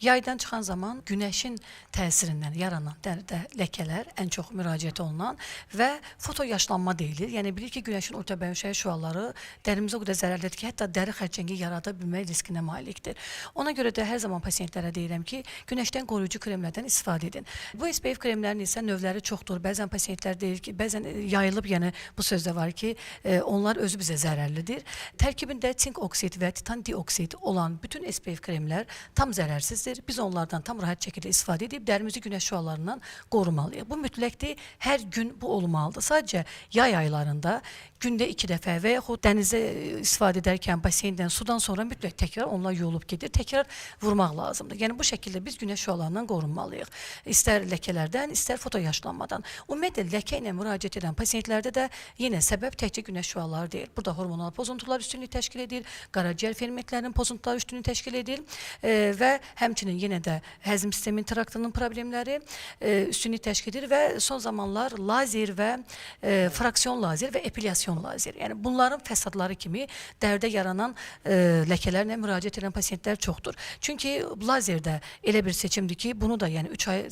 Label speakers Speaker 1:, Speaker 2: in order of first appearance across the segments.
Speaker 1: Yaydan çıxan zaman günəşin təsirindən yaranan dəridə ləkələr ən çox müraciət olunan və fotoyaşlanma deyilir. Yəni bilir ki, günəşin ultraviyolot şüaları dərimizə o qədər zərərlidir ki, hətta dəri xərçəngi yarada bilmək riskinə malikdir. Ona görə də hər zaman pasientlərə deyirəm ki, günəşdən qoruyucu kremlərdən istifadə edin. Bu SPF kremlərin isə növləri çoxdur. Bəzən pasientlər deyir ki, bəzən yayılıb, yəni bu sözdə var ki, onlar özü bizə zərərlidir. Tərkibində sink oksid və titan dioksid olan bütün SPF kremlər tam zərərsizdir. Biz onlardan tam rahat şəkildə istifadə edib dərimizi günəş şüalarından qorumalıyıq. Bu mütləqdir, hər gün bu olmalıdır. Sadəcə yay aylarında gündə 2 dəfə və yaxud dənizdə istifadə edərkən baseyindən, sudan sonra mütləq təkrar onlar yolub gedir, təkrar vurmaq lazımdır. Yəni bu şəkildə biz günəş şüalarından qorunmalıyıq. İstər ləkələrdən, istər fotoyaşlanmadan. Ümumiyyətlə ləkə ilə müraciət edən pasientlərdə də yenə səbəb təkcə günəş şüaları deyil. Burada hormonal pozuntular üstünlük təşkil edir, qaraciyər fermentlərinin pozuntuları üstünlük təşkil edir və həmçinin yenə də həzm sistemi traktının problemləri üstünlük təşkil edir və son zamanlar lazer və fraksion lazer və epilyasyon lazer. Yəni bunların fəsadları kimi dərdə yaranan ləkələrlə müraciət edən pasientlər çoxdur. Çünki lazerdə elə bir seçimdir ki, bunu da yəni 3 ay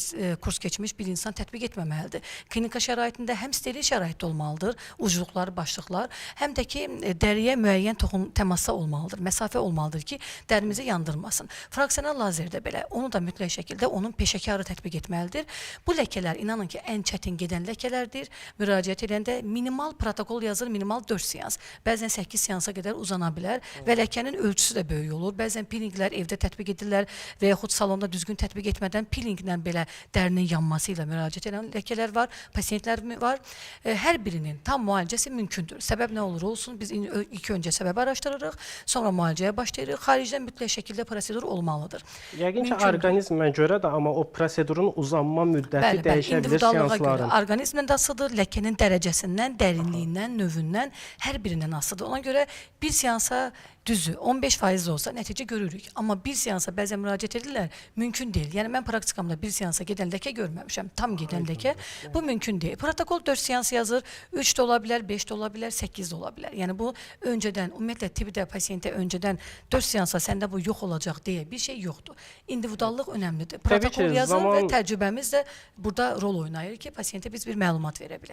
Speaker 1: kurs keçmiş bir insan tətbiq etməməlidir. Klinika şəraitində həm steril şəraitdə olmalıdır, ucluqlar, başlıqlar, həm də ki, dəriyə müəyyən toxum təması olmalıdır, məsafə olmalıdır ki, dərimizi yandırmasın. Fraksional lazerdə belə, onu da mütləq şəkildə onun peşəkarı tətbiq etməlidir. Bu ləkələr, inanın ki, ən çətin gedən ləkələrdir. Müraciət edəndə minimal protokol yazır, minimal 4 seans. Bəzən 8 seansa qədər uzana bilər və ləkənin ölçüsü də böyük olur. Bəzən pilinglər evdə tətbiq edirlər və yaxud salonda düzgün tətbiq etmədən pilinglə belə dərinin yanması ilə müraciət edən ləkələr var, pasientlər var. Hər birinin tam müalicəsi mümkündür. Səbəb nə olur olsun, biz ilk öncə səbəbi araşdırırıq, sonra müalicəyə başlayırıq. Xaricdən mütləq şəkildə prosedur olmalıdır.
Speaker 2: Yəqin ki, orqanizmə görə də, amma o prosedurun uzanma müddəti dəyişə bilir seansların.
Speaker 1: Orqanizmdən də asılıdır, ləkənin dərəcəsindən, dərinliyindən, növündən, hər birindən asılıdır. Ona görə bir seansa düzü 15% olsa nəticə görürük. Amma bir seansa bəzən müraciət edirlər, mümkün deyil. Yəni mən praktikamda bir seansa gedən ləkə görməmişəm, tam gedən ləkə. Bu mümkün deyil. Protokol 4 seans yazır, 3 də ola bilər, 5 də ola bilər, 8 də ola bilər. Yəni bu öncədən, ümumiyyətlə tibdə pasiyentə öncədən 4 seansa səndə bu yox olacaq deyə bir şey yoxdur. İndividuallıq önəmlidir. Protokol yazır və təcrübəmiz də burada rol oynayır ki, pasiyentə biz bir məlumat verə bilək.